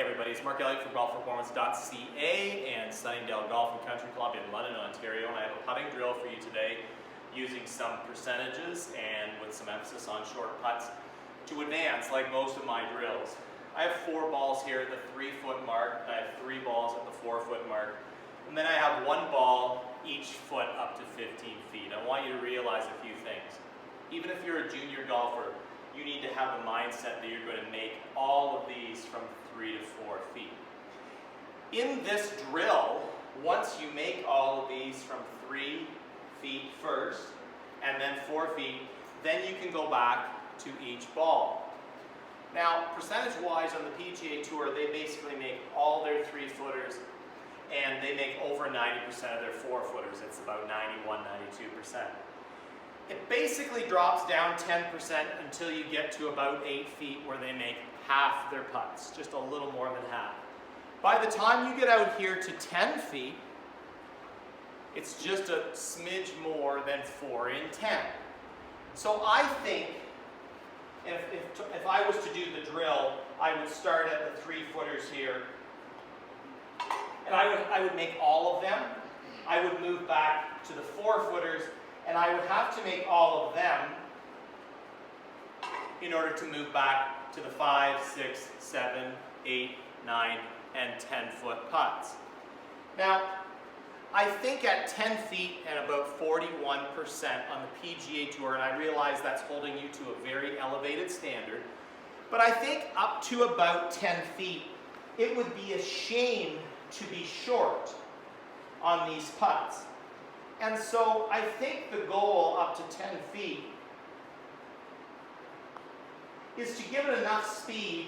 Hey everybody, it's Mark Elliott from golfperformance.ca and Sunningdale Golf and Country Club in London, Ontario, and I have a putting drill for you today using some percentages and with some emphasis on short putts to advance like most of my drills. I have 4 balls here at the 3-foot mark, I have 3 balls at the 4-foot mark, and then I have 1 ball each foot up to 15 feet. I want you to realize a few things. Even if you're a junior golfer, you need to have the mindset that you're going to make all of these from 3 to 4 feet. In this drill, once you make all of these from 3 feet first and then 4 feet, then you can go back to each ball. Now, percentage-wise on the PGA Tour, they basically make all their 3-footers and they make over 90% of their 4-footers. It's about 91, 92%. It basically drops down 10% until you get to about 8 feet where they make half their putts, just a little more than half. By the time you get out here to 10 feet, it's just a smidge more than 4 in 10. So I think if I was to do the drill, I would start at the 3-footers here, and I would make all of them. I would move back to the 4-footers, and I would have to make all of them in order to move back to the 5, 6, 7, 8, 9, and 10-foot putts. Now, I think at 10 feet and about 41% on the PGA Tour, and I realize that's holding you to a very elevated standard, but I think up to about 10 feet, it would be a shame to be short on these putts. And so I think the goal up to 10 feet is to give it enough speed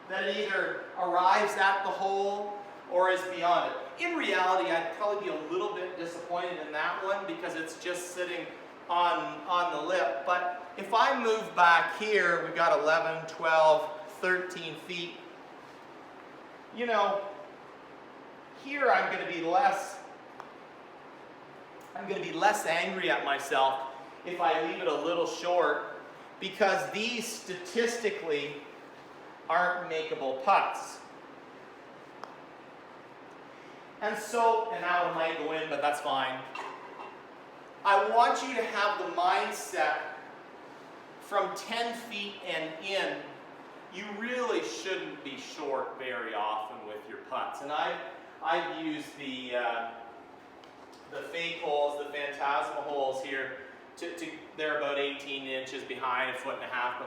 that it either arrives at the hole or is beyond it. In reality, I'd probably be a little bit disappointed in that one because it's just sitting on the lip. But if I move back here, we've got 11, 12, 13 feet. You know, here I'm going to be less angry at myself if I leave it a little short, because these statistically aren't makeable putts. And so, and now it might go in, but that's fine. I want you to have the mindset from 10 feet and in, you really shouldn't be short very often with your putts. And I've used the fake holes, the phantasmal holes here, they're about 18 inches behind, 1.5 feet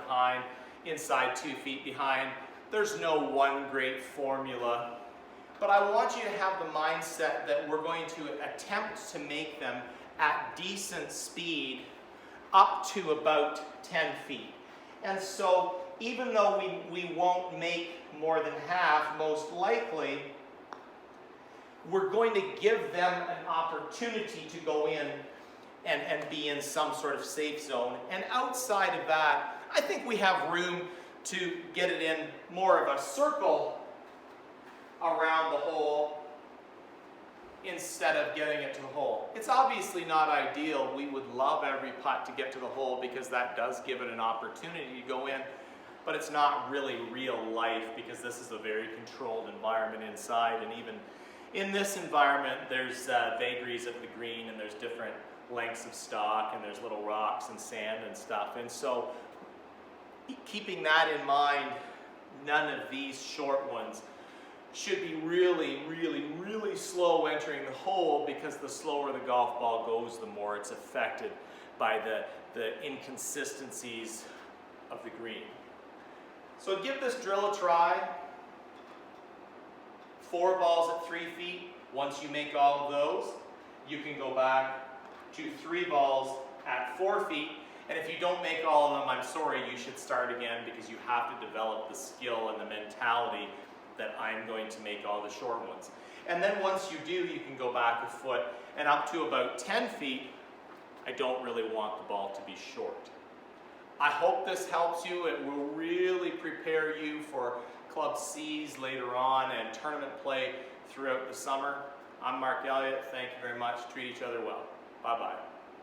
behind, inside 2 feet behind. There's no one great formula, but I want you to have the mindset that we're going to attempt to make them at decent speed up to about 10 feet. And so even though we won't make more than half, most likely, we're going to give them an opportunity to go in and be in some sort of safe zone. And outside of that, I think we have room to get it in more of a circle around the hole instead of getting it to the hole. It's obviously not ideal. We would love every putt to get to the hole because that does give it an opportunity to go in, but it's not really real life because this is a very controlled environment inside, and even in this environment, there's vagaries of the green, and there's different lengths of stock, and there's little rocks and sand and stuff. And so, keeping that in mind, none of these short ones should be really, really, really slow entering the hole, because the slower the golf ball goes, the more it's affected by the inconsistencies of the green. So give this drill a try. 4 balls at 3 feet. Once you make all of those, you can go back to 3 balls at 4 feet. And if you don't make all of them, I'm sorry, you should start again, because you have to develop the skill and the mentality that I'm going to make all the short ones. And then once you do, you can go back a foot, and up to about 10 feet, I don't really want the ball to be short. I hope this helps you. It will really prepare you for Club C's later on and tournament play throughout the summer. I'm Mark Elliott. Thank you very much. Treat each other well. Bye-bye.